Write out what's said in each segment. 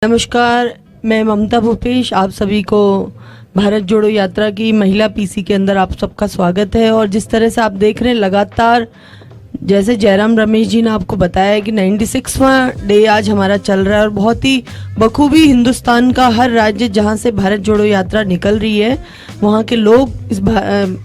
नमस्कार, मैं ममता भूपेश, आप सभी को भारत जोड़ो यात्रा की महिला पीसी के अंदर आप सबका स्वागत है। और जिस तरह से आप देख रहे हैं लगातार, जैसे जयराम रमेश जी ने आपको बताया कि 96वां डे आज हमारा चल रहा है और बहुत ही बखूबी हिंदुस्तान का हर राज्य जहां से भारत जोड़ो यात्रा निकल रही है वहां के लोग इस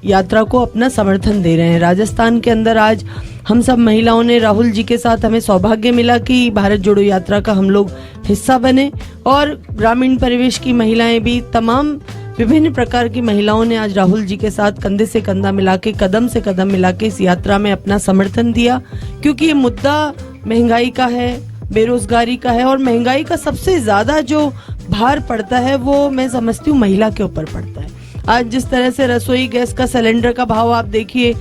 यात्रा को अपना समर्थन दे रहे हैं। राजस्थान के अंदर आज हम सब महिलाओं ने राहुल जी के साथ हमें सौभाग्य मिला कि भारत जोड़ो यात्रा का हम लोग हिस्सा बने और ग्रामीण परिवेश की महिलाएं भी, तमाम विभिन्न प्रकार की महिलाओं ने आज राहुल जी के साथ कंधे से कंधा मिला के, कदम से कदम मिला के इस यात्रा में अपना समर्थन दिया। क्योंकि ये मुद्दा महंगाई का है, बेरोजगारी का है और महंगाई का सबसे ज्यादा जो भार पड़ता है वो मैं समझती हूँ महिला के ऊपर पड़ता है। आज जिस तरह से रसोई गैस का सिलेंडर का भाव आप देखिए,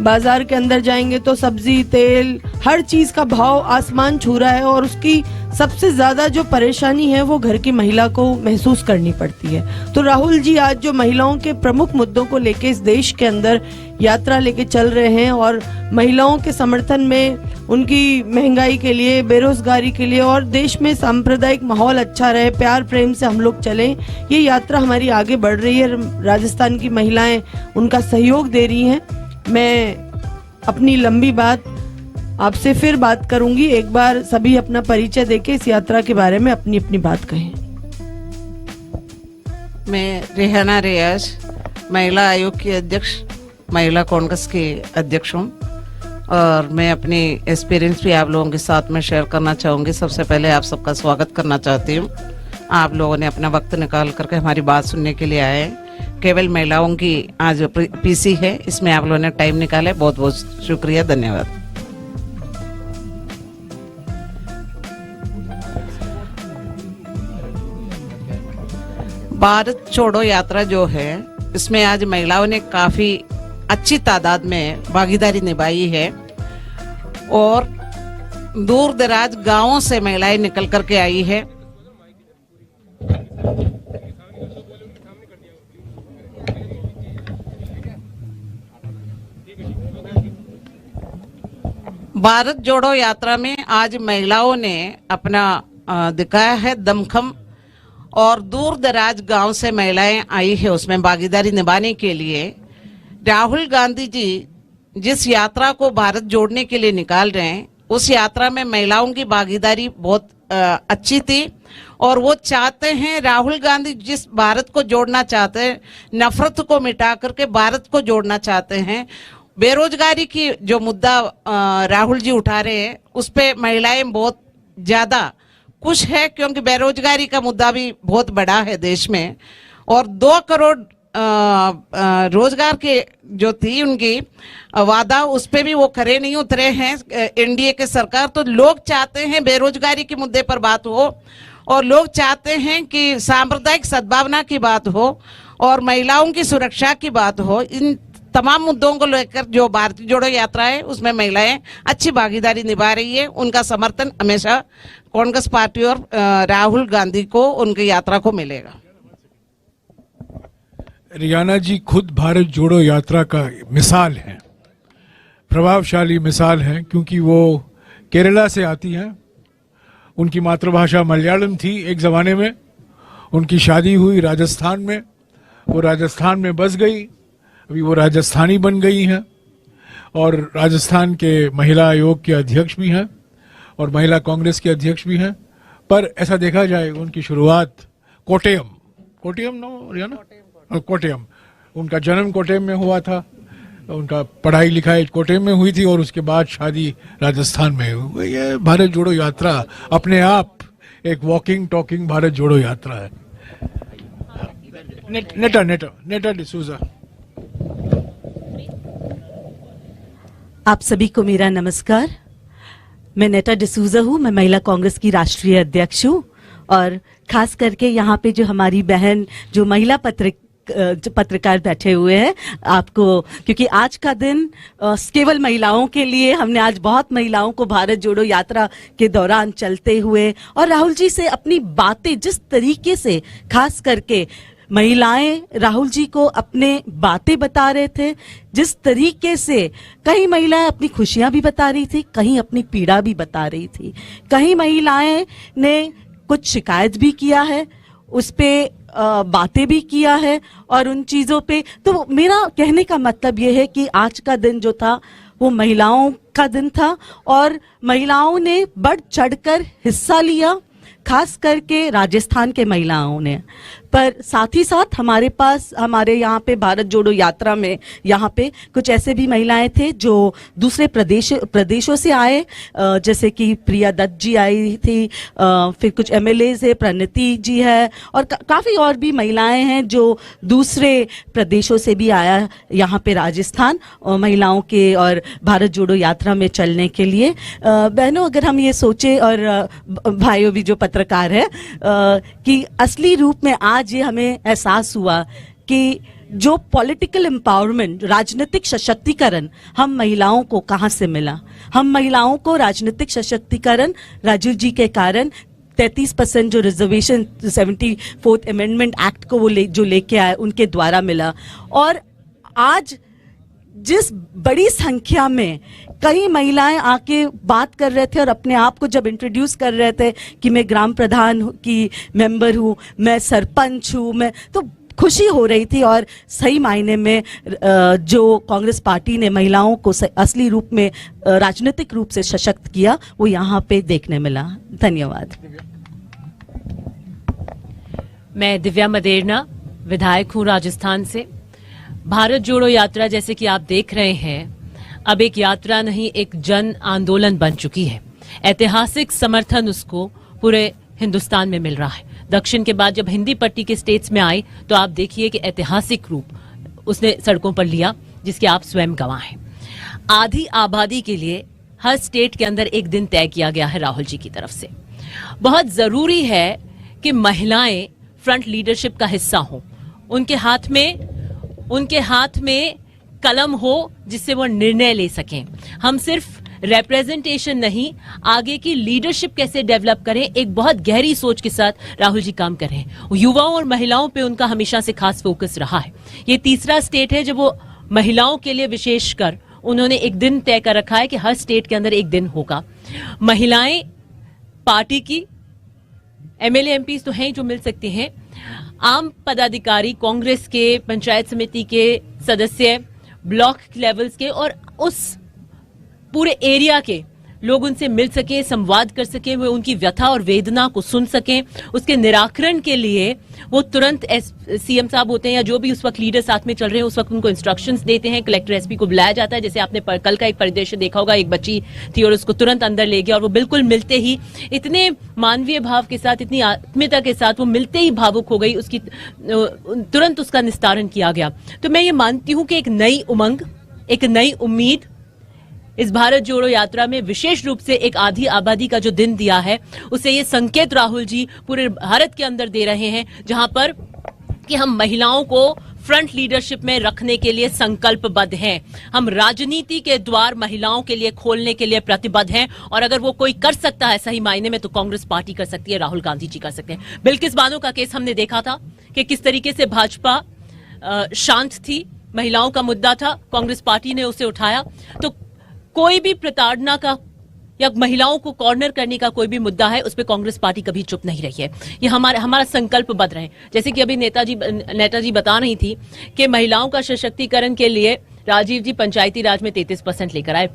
बाजार के अंदर जाएंगे तो सब्जी, तेल, हर चीज का भाव आसमान छू रहा है और उसकी सबसे ज्यादा जो परेशानी है वो घर की महिला को महसूस करनी पड़ती है। तो राहुल जी आज जो महिलाओं के प्रमुख मुद्दों को लेके इस देश के अंदर यात्रा लेके चल रहे हैं और महिलाओं के समर्थन में, उनकी महंगाई के लिए, बेरोजगारी के लिए और देश में सांप्रदायिक माहौल अच्छा रहे, प्यार प्रेम से हम लोग चलें, ये यात्रा हमारी आगे बढ़ रही है। राजस्थान की महिलाएं उनका सहयोग दे रही हैं। मैं अपनी लंबी बात आपसे फिर बात करूंगी, एक बार सभी अपना परिचय देके इस यात्रा के बारे में अपनी अपनी बात कहें। मैं रेहाना रियाज, महिला आयोग की अध्यक्ष, महिला कांग्रेस की अध्यक्ष हूँ और मैं अपनी एक्सपीरियंस भी आप लोगों के साथ में शेयर करना चाहूँगी। सबसे पहले आप सबका स्वागत करना चाहती हूँ। आप लोगों ने अपना वक्त निकाल करके हमारी बात सुनने के लिए आए। केवल महिलाओं की आज पीसी है, इसमें आप लोगों ने टाइम निकाले, बहुत बहुत शुक्रिया, धन्यवाद। भारत छोड़ो यात्रा जो है, इसमें आज महिलाओं ने काफी अच्छी तादाद में भागीदारी निभाई है और दूर दराज गांवों से महिलाएं निकल करके आई है। भारत जोड़ो यात्रा में आज महिलाओं ने अपना दिखाया है दमखम और दूर दराज गांव से महिलाएं आई है उसमें भागीदारी निभाने के लिए। राहुल गांधी जी जिस यात्रा को भारत जोड़ने के लिए निकाल रहे हैं, उस यात्रा में महिलाओं की भागीदारी बहुत अच्छी थी और वो चाहते हैं, राहुल गांधी जिस भारत को जोड़ना चाहते हैं, नफरत को मिटा करके भारत को जोड़ना चाहते हैं। बेरोजगारी की जो मुद्दा राहुल जी उठा रहे हैं उस पे महिलाएं बहुत ज्यादा खुश है, क्योंकि बेरोजगारी का मुद्दा भी बहुत बड़ा है देश में और 2 करोड़ रोजगार के जो थी उनकी वादा, उस पे भी वो खरे नहीं उतरे हैं एनडीए के सरकार। तो लोग चाहते हैं बेरोजगारी के मुद्दे पर बात हो और लोग चाहते हैं कि सांप्रदायिक सद्भावना की बात हो और महिलाओं की सुरक्षा की बात हो। इन तमाम मुद्दों को लेकर जो भारत जोड़ो यात्रा है उसमें महिलाएं अच्छी भागीदारी निभा रही है। उनका समर्थन हमेशा कांग्रेस पार्टी और राहुल गांधी को उनकी यात्रा को मिलेगा। रियाना जी खुद भारत जोड़ो यात्रा का मिसाल है, प्रभावशाली मिसाल है, क्योंकि वो केरला से आती हैं। उनकी मातृभाषा मलयालम थी एक ज़माने में। उनकी शादी हुई राजस्थान में, वो राजस्थान में बस गई, अभी वो राजस्थानी बन गई हैं और राजस्थान के महिला आयोग के अध्यक्ष भी हैं और महिला कांग्रेस के अध्यक्ष भी हैं। पर ऐसा देखा जाए उनकी शुरुआत कोट्टयम उनका जन्म कोट्टयम में हुआ था, उनका पढ़ाई लिखाई कोट्टयम में हुई थी और उसके बाद शादी राजस्थान में हुई। ये भारत जोड़ो यात्रा अपने आप एक वॉकिंग टॉकिंग भारत जोड़ो यात्रा है। नेटा डिसूजा। आप सभी को मेरा नमस्कार। मैं नेटा डिसूजा हूँ, मैं महिला कांग्रेस की राष्ट्रीय अध्यक्ष हूँ और खास करके यहाँ पे जो हमारी बहन जो महिला पत्रकार बैठे हुए हैं, आपको, क्योंकि आज का दिन केवल महिलाओं के लिए, हमने आज बहुत महिलाओं को भारत जोड़ो यात्रा के दौरान चलते हुए और राहुल जी से अपनी बातें जिस तरीके से खास करके महिलाएं राहुल जी को अपने बातें बता रहे थे, जिस तरीके से कई महिलाएं अपनी खुशियां भी बता रही थी, कहीं अपनी पीड़ा भी बता रही थी। कहीं महिलाएं ने कुछ शिकायत भी किया है, उस पे बातें भी किया है और उन चीजों पे। तो मेरा कहने का मतलब ये है कि आज का दिन जो था वो महिलाओं का दिन था और महिलाओं ने बढ़ चढ़कर हिस्सा लिया, खास करके राजस्थान के महिलाओं ने। पर साथ ही साथ हमारे पास, हमारे यहाँ पे भारत जोड़ो यात्रा में यहाँ पे कुछ ऐसे भी महिलाएं थे जो दूसरे प्रदेशों से आए, जैसे कि प्रिया दत्त जी आई थी, फिर कुछ एमएलएज है, प्रणति जी है और काफ़ी और भी महिलाएं हैं जो दूसरे प्रदेशों से भी आया यहाँ पे राजस्थान महिलाओं के और भारत जोड़ो यात्रा में चलने के लिए। बहनों, अगर हम ये सोचे और भाइयों भी जो पत्रकार है कि असली रूप में आज ये हमें एहसास हुआ कि जो पॉलिटिकल एम्पावरमेंट, राजनीतिक सशक्तिकरण हम महिलाओं को कहाँ से मिला। हम महिलाओं को राजनीतिक सशक्तिकरण राजीव जी के कारण 33% जो रिजर्वेशन 74th अमेंडमेंट एक्ट को वो जो लेके आए उनके द्वारा मिला। और आज जिस बड़ी संख्या में कई महिलाएं आके बात कर रहे थे और अपने आप को जब इंट्रोड्यूस कर रहे थे कि मैं ग्राम प्रधान की मेंबर हूँ, मैं सरपंच हूँ, मैं, तो खुशी हो रही थी। और सही मायने में जो कांग्रेस पार्टी ने महिलाओं को असली रूप में राजनीतिक रूप से सशक्त किया वो यहाँ पे देखने मिला। धन्यवाद। मैं दिव्या मदेरना, विधायक हूँ राजस्थान से। भारत जोड़ो यात्रा जैसे कि आप देख रहे हैं अब एक यात्रा नहीं, एक जन आंदोलन बन चुकी है। ऐतिहासिक समर्थन उसको पूरे हिंदुस्तान में मिल रहा है। दक्षिण के बाद जब हिंदी पट्टी के स्टेट्स में आई तो आप देखिए कि ऐतिहासिक रूप उसने सड़कों पर लिया जिसके आप स्वयं गवाह हैं। आधी आबादी के लिए हर स्टेट के अंदर एक दिन तय किया गया है राहुल जी की तरफ से। बहुत जरूरी है कि महिलाएं फ्रंट लीडरशिप का हिस्सा हों, उनके हाथ में कलम हो जिससे वो निर्णय ले सकें। हम सिर्फ रिप्रेजेंटेशन नहीं, आगे की लीडरशिप कैसे डेवलप करें, एक बहुत गहरी सोच के साथ राहुल जी काम कर रहे हैं। युवाओं और महिलाओं पे उनका हमेशा से खास फोकस रहा है। ये तीसरा स्टेट है जब वो महिलाओं के लिए विशेषकर उन्होंने एक दिन तय कर रखा है कि हर स्टेट के अंदर एक दिन होगा। महिलाएं पार्टी की एमएलए एमपी तो हैं जो मिल सकते हैं, आम पदाधिकारी, कांग्रेस के, पंचायत समिति के सदस्य, ब्लॉक लेवल्स के और उस पूरे एरिया के लोग उनसे मिल सके, संवाद कर सके, वे उनकी व्यथा और वेदना को सुन सकें। उसके निराकरण के लिए वो तुरंत सीएम साहब होते हैं या जो भी उस वक्त लीडर साथ में चल रहे हैं उस वक्त उनको इंस्ट्रक्शंस देते हैं। कलेक्टर एसपी को बुलाया जाता है। जैसे आपने कल का एक परिदृश्य देखा होगा, एक बच्ची थी और उसको तुरंत अंदर ले गया और वो बिल्कुल मिलते ही इतने मानवीय भाव के साथ, इतनी आत्मीयता के साथ वो मिलते ही भावुक हो गई, उसकी तुरंत उसका निस्तारण किया गया। तो मैं ये मानती हूं कि एक नई उमंग, एक नई उम्मीद इस भारत जोड़ो यात्रा में विशेष रूप से एक आधी आबादी का जो दिन दिया है उसे ये संकेत राहुल जी पूरे भारत के अंदर दे रहे हैं, जहां पर कि हम महिलाओं को फ्रंट लीडरशिप में रखने के लिए संकल्पबद्ध हैं। हम राजनीति के द्वार महिलाओं के लिए खोलने के लिए प्रतिबद्ध हैं और अगर वो कोई कर सकता है सही मायने में तो कांग्रेस पार्टी कर सकती है, राहुल गांधी जी कर सकते हैं। बिल्किस बानो का केस हमने देखा था कि किस तरीके से भाजपा शांत थी, महिलाओं का मुद्दा था, कांग्रेस पार्टी ने उसे उठाया। तो कोई भी प्रताड़ना का या महिलाओं को कॉर्नर करने का कोई भी मुद्दा है उस पर कांग्रेस पार्टी कभी चुप नहीं रही है। ये हमारा संकल्प बद्ध रहे। जैसे कि अभी नेताजी बता रही थी कि महिलाओं का सशक्तिकरण के लिए राजीव जी पंचायती राज में 33% लेकर आए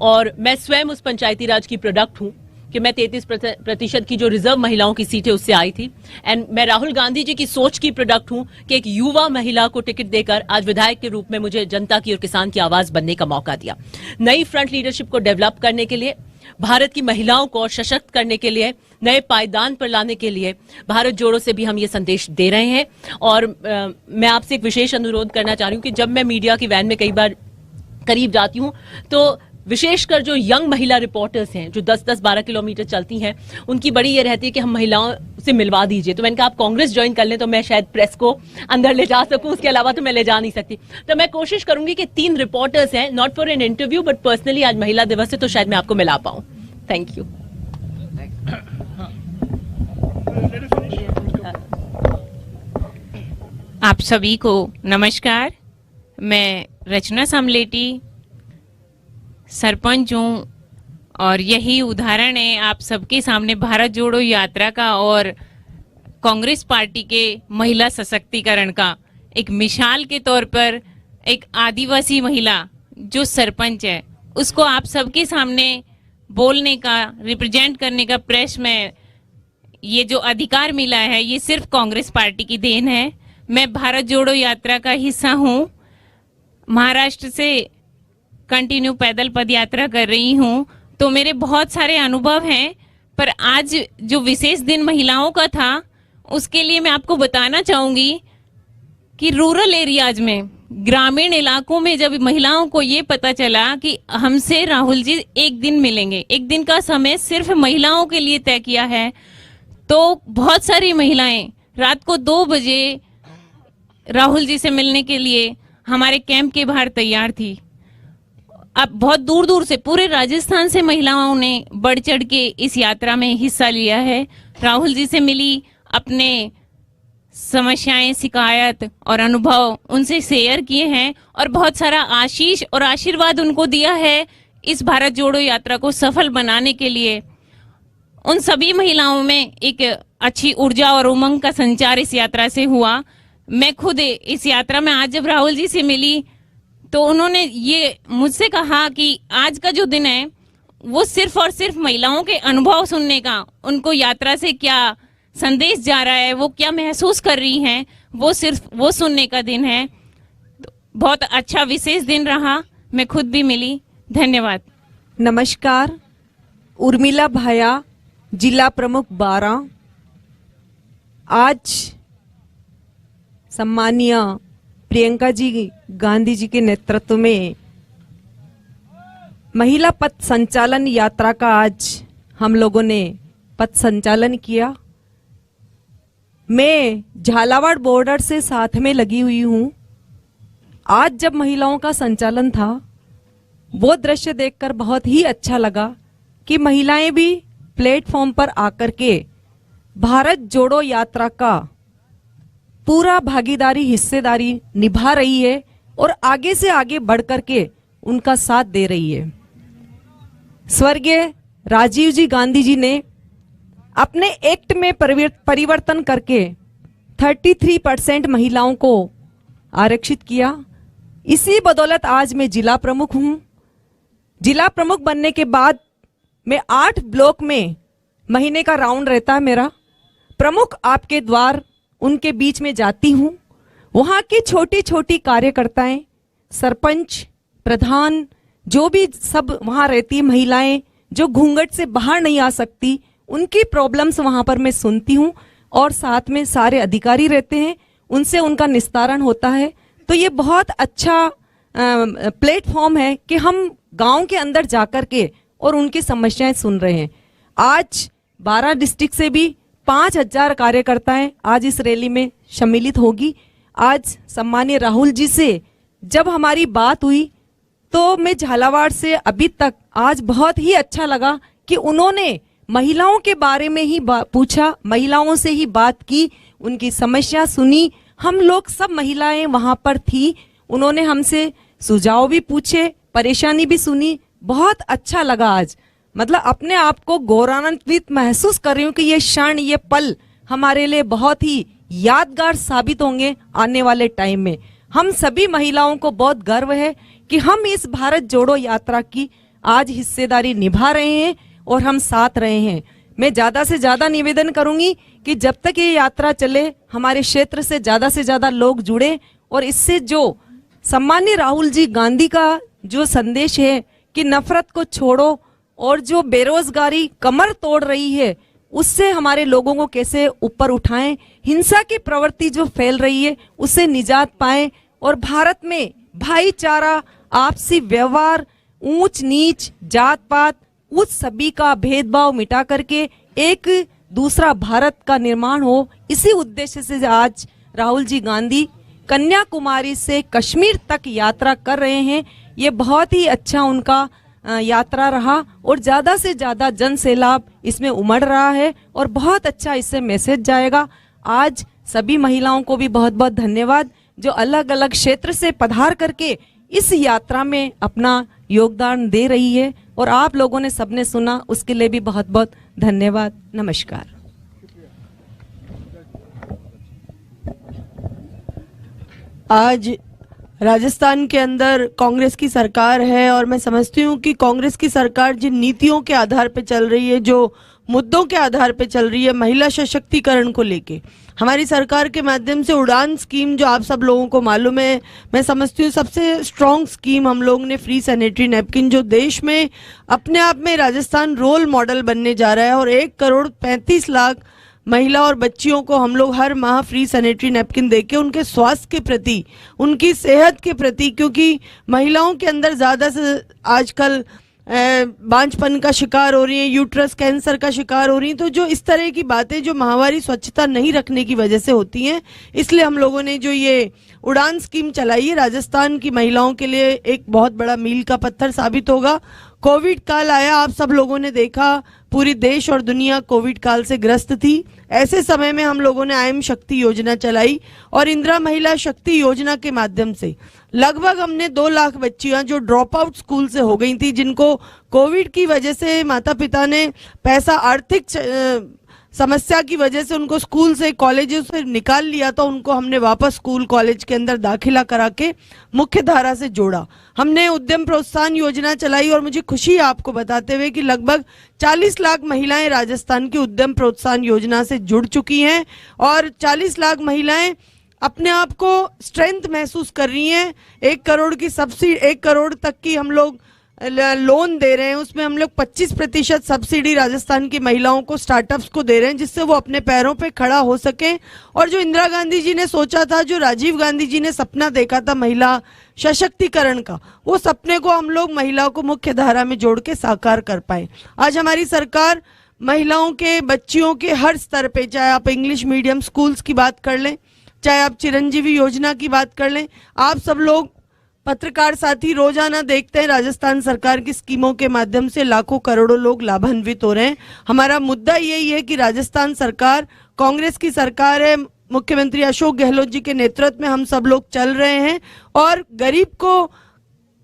और मैं स्वयं उस पंचायती राज की प्रोडक्ट हूं कि मैं 33% की जो रिजर्व महिलाओं की सीटें उससे आई थी। एंड मैं राहुल गांधी जी की सोच की प्रोडक्ट हूं कि एक युवा महिला को टिकट देकर आज विधायक के रूप में मुझे जनता की और किसान की आवाज बनने का मौका दिया। नई फ्रंट लीडरशिप को डेवलप करने के लिए, भारत की महिलाओं को सशक्त करने के लिए, नए पायदान पर लाने के लिए भारत जोड़ो से भी हम ये संदेश दे रहे हैं। और मैं आपसे एक विशेष अनुरोध करना चाह रही हूँ कि जब मैं मीडिया की वैन में कई बार करीब जाती हूँ तो विशेषकर जो यंग महिला रिपोर्टर्स हैं जो 10-10, 12 किलोमीटर चलती हैं, उनकी बड़ी ये रहती है कि हम महिलाओं से मिलवा दीजिए। तो मैंने कहा आप कांग्रेस ज्वाइन कर लें तो मैं शायद प्रेस को अंदर ले जा सकूं, उसके अलावा तो मैं ले जा नहीं सकती। तो मैं कोशिश करूंगी कि 3 रिपोर्टर्स हैं, not for an interview but personally, आज महिला दिवस है तो शायद मैं आपको मिला पाऊं। Thank you. आप सभी को नमस्कार। मैं रचना समलेटी सरपंच हूँ और यही उदाहरण है आप सबके सामने भारत जोड़ो यात्रा का और कांग्रेस पार्टी के महिला सशक्तिकरण का। एक मिसाल के तौर पर एक आदिवासी महिला जो सरपंच है उसको आप सबके सामने बोलने का, रिप्रेजेंट करने का प्रेस में ये जो अधिकार मिला है ये सिर्फ कांग्रेस पार्टी की देन है। मैं भारत जोड़ो यात्रा का हिस्सा हूँ, महाराष्ट्र से कंटिन्यू पैदल पद यात्रा कर रही हूँ, तो मेरे बहुत सारे अनुभव हैं। पर आज जो विशेष दिन महिलाओं का था उसके लिए मैं आपको बताना चाहूंगी कि रूरल एरियाज में, ग्रामीण इलाकों में जब महिलाओं को ये पता चला कि हमसे राहुल जी एक दिन मिलेंगे, एक दिन का समय सिर्फ महिलाओं के लिए तय किया है, तो बहुत सारी महिलाएं रात को 2 बजे राहुल जी से मिलने के लिए हमारे कैंप के बाहर तैयार थी। अब बहुत दूर दूर से, पूरे राजस्थान से महिलाओं ने बढ़ चढ़ के इस यात्रा में हिस्सा लिया है, राहुल जी से मिली, अपने समस्याएं, शिकायत और अनुभव उनसे शेयर किए हैं और बहुत सारा आशीष और आशीर्वाद उनको दिया है इस भारत जोड़ो यात्रा को सफल बनाने के लिए। उन सभी महिलाओं में एक अच्छी ऊर्जा और उमंग का संचार इस यात्रा से हुआ। मैं खुद इस यात्रा में आज जब राहुल जी से मिली तो उन्होंने ये मुझसे कहा कि आज का जो दिन है वो सिर्फ और सिर्फ महिलाओं के अनुभव सुनने का, उनको यात्रा से क्या संदेश जा रहा है, वो क्या महसूस कर रही हैं, वो सिर्फ वो सुनने का दिन है। तो बहुत अच्छा विशेष दिन रहा, मैं खुद भी मिली। धन्यवाद। नमस्कार, उर्मिला भाया, जिला प्रमुख 12। आज सम्मानीय प्रियंका जी गांधी जी के नेतृत्व में महिला पथ संचालन यात्रा का आज हम लोगों ने पथ संचालन किया। मैं झालावाड़ बॉर्डर से साथ में लगी हुई हूँ। आज जब महिलाओं का संचालन था वो दृश्य देखकर बहुत ही अच्छा लगा कि महिलाएं भी प्लेटफॉर्म पर आकर के भारत जोड़ो यात्रा का पूरा भागीदारी, हिस्सेदारी निभा रही है और आगे से आगे बढ़ करके उनका साथ दे रही है। स्वर्गीय राजीव जी गांधी जी ने अपने एक्ट में परिवर्तन करके 33% महिलाओं को आरक्षित किया। इसी बदौलत आज मैं जिला प्रमुख हूं। जिला प्रमुख बनने के बाद मैं 8 ब्लॉक में महीने का राउंड रहता है मेरा। प्रमुख आपके द्वार उनके बीच में जाती हूं। वहां की छोटी छोटी कार्यकर्ताएं, सरपंच, प्रधान, जो भी सब वहां रहती महिलाएं जो घूंघट से बाहर नहीं आ सकती, उनकी प्रॉब्लम्स वहां पर मैं सुनती हूं और साथ में सारे अधिकारी रहते हैं, उनसे उनका निस्तारण होता है। तो ये बहुत अच्छा प्लेटफॉर्म है कि हम गांव के अंदर जाकर के और उनकी समस्याएं सुन रहे हैं। आज 12 डिस्ट्रिक्ट से भी 5000 कार्यकर्ताएं आज इस रैली में सम्मिलित होगी। आज सम्मानीय राहुल जी से जब हमारी बात हुई तो मैं झालावाड़ से अभी तक आज बहुत ही अच्छा लगा कि उन्होंने महिलाओं के बारे में ही पूछा, महिलाओं से ही बात की, उनकी समस्या सुनी। हम लोग सब महिलाएं वहां पर थी, उन्होंने हमसे सुझाव भी पूछे, परेशानी भी सुनी। बहुत अच्छा लगा आज, मतलब अपने आप को गौरवान्वित महसूस कर रही हूँ कि ये क्षण, ये पल हमारे लिए बहुत ही यादगार साबित होंगे आने वाले टाइम में। हम सभी महिलाओं को बहुत गर्व है कि हम इस भारत जोड़ो यात्रा की आज हिस्सेदारी निभा रहे हैं और हम साथ रहे हैं। मैं ज्यादा से ज्यादा निवेदन करूंगी कि जब तक ये यात्रा चले हमारे क्षेत्र से ज्यादा लोग जुड़े और इससे जो सम्मानीय राहुल जी गांधी का जो संदेश है कि नफरत को छोड़ो और जो बेरोजगारी कमर तोड़ रही है उससे हमारे लोगों को कैसे ऊपर उठाएं, हिंसा की प्रवृत्ति जो फैल रही है उससे निजात पाएं और भारत में भाईचारा, आपसी व्यवहार, ऊंच नीच, जात पात, उस सभी का भेदभाव मिटा करके एक दूसरा भारत का निर्माण हो। इसी उद्देश्य से आज राहुल जी गांधी कन्याकुमारी से कश्मीर तक यात्रा कर रहे हैं। ये बहुत ही अच्छा उनका यात्रा रहा और ज्यादा से ज्यादा जन सैलाब इसमें उमड़ रहा है और बहुत अच्छा इससे मैसेज जाएगा। आज सभी महिलाओं को भी बहुत बहुत धन्यवाद जो अलग अलग क्षेत्र से पधार करके इस यात्रा में अपना योगदान दे रही है और आप लोगों ने सबने सुना, उसके लिए भी बहुत बहुत धन्यवाद। नमस्कार। आज राजस्थान के अंदर कांग्रेस की सरकार है और मैं समझती हूँ कि कांग्रेस की सरकार जिन नीतियों के आधार पे चल रही है, जो मुद्दों के आधार पे चल रही है, महिला सशक्तिकरण को लेके हमारी सरकार के माध्यम से उड़ान स्कीम, जो आप सब लोगों को मालूम है, मैं समझती हूँ सबसे स्ट्रॉन्ग स्कीम हम लोगों ने फ्री सैनिटरी नैपकिन, जो देश में अपने आप में राजस्थान रोल मॉडल बनने जा रहा है और 1,35,00,000 महिला और बच्चियों को हम लोग हर माह फ्री सैनिटरी नैपकिन देके उनके स्वास्थ्य के प्रति, उनकी सेहत के प्रति, क्योंकि महिलाओं के अंदर ज़्यादा से आजकल बांझपन का शिकार हो रही हैं, यूट्रस कैंसर का शिकार हो रही हैं, तो जो इस तरह की बातें जो माहवारी स्वच्छता नहीं रखने की वजह से होती हैं, इसलिए हम लोगों ने जो ये उड़ान स्कीम चलाई है, राजस्थान की महिलाओं के लिए एक बहुत बड़ा मील का पत्थर साबित होगा। कोविड काल आया, आप सब लोगों ने देखा, पूरी देश और दुनिया कोविड काल से ग्रस्त थी। ऐसे समय में हम लोगों ने आयम शक्ति योजना चलाई और इंदिरा महिला शक्ति योजना के माध्यम से लगभग हमने 2 लाख बच्चियां जो ड्रॉप आउट स्कूल से हो गई थी, जिनको कोविड की वजह से माता पिता ने पैसा, आर्थिक समस्या की वजह से उनको स्कूल से, कॉलेजों से निकाल लिया था, उनको हमने वापस स्कूल कॉलेज के अंदर दाखिला करा के मुख्य धारा से जोड़ा। हमने उद्यम प्रोत्साहन योजना चलाई और मुझे खुशी है आपको बताते हुए कि लगभग 40 लाख महिलाएं राजस्थान की उद्यम प्रोत्साहन योजना से जुड़ चुकी हैं और 40 लाख महिलाएं अपने आप को स्ट्रेंथ महसूस कर रही हैं। 1 करोड़ की सब्सिडी, 1 करोड़ तक की हम लोग लोन दे रहे हैं, उसमें हम लोग 25% सब्सिडी राजस्थान की महिलाओं को, स्टार्टअप्स को दे रहे हैं, जिससे वो अपने पैरों पे खड़ा हो सके। और जो इंदिरा गांधी जी ने सोचा था, जो राजीव गांधी जी ने सपना देखा था महिला सशक्तिकरण का, वो सपने को हम लोग महिलाओं को मुख्य धारा में जोड़ के साकार कर पाए। आज हमारी सरकार महिलाओं के, बच्चियों के हर स्तर पे, चाहे आप इंग्लिश मीडियम स्कूल्स की बात कर लें, चाहे आप चिरंजीवी योजना की बात कर लें, आप सब लोग पत्रकार साथी रोजाना देखते हैं राजस्थान सरकार की स्कीमों के माध्यम से लाखों करोड़ों लोग लाभान्वित हो रहे हैं। हमारा मुद्दा यही है कि राजस्थान सरकार कांग्रेस की सरकार है, मुख्यमंत्री अशोक गहलोत जी के नेतृत्व में हम सब लोग चल रहे हैं और गरीब को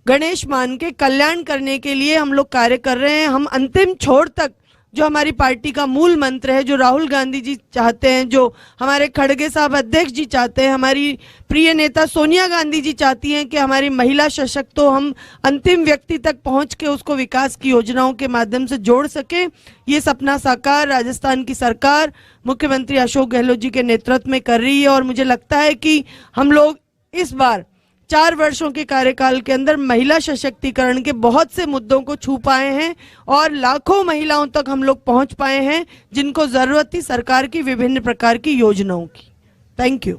गणेश मान के कल्याण करने के लिए हम लोग कार्य कर रहे हैं। हम अंतिम छोर तक, जो हमारी पार्टी का मूल मंत्र है, जो राहुल गांधी जी चाहते हैं, जो हमारे खड़गे साहब अध्यक्ष जी चाहते हैं, हमारी प्रिय नेता सोनिया गांधी जी चाहती हैं कि हमारी महिला सशक्त हो, हम अंतिम व्यक्ति तक पहुंच के उसको विकास की योजनाओं के माध्यम से जोड़ सके। ये सपना साकार राजस्थान की सरकार मुख्यमंत्री अशोक गहलोत जी के नेतृत्व में कर रही है और मुझे लगता है कि हम लोग इस बार 4 वर्षों के कार्यकाल के अंदर महिला सशक्तिकरण के बहुत से मुद्दों को छू पाए हैं और लाखों महिलाओं तक हम लोग पहुंच पाए हैं जिनको जरूरत थी सरकार की विभिन्न प्रकार की योजनाओं की। Thank you.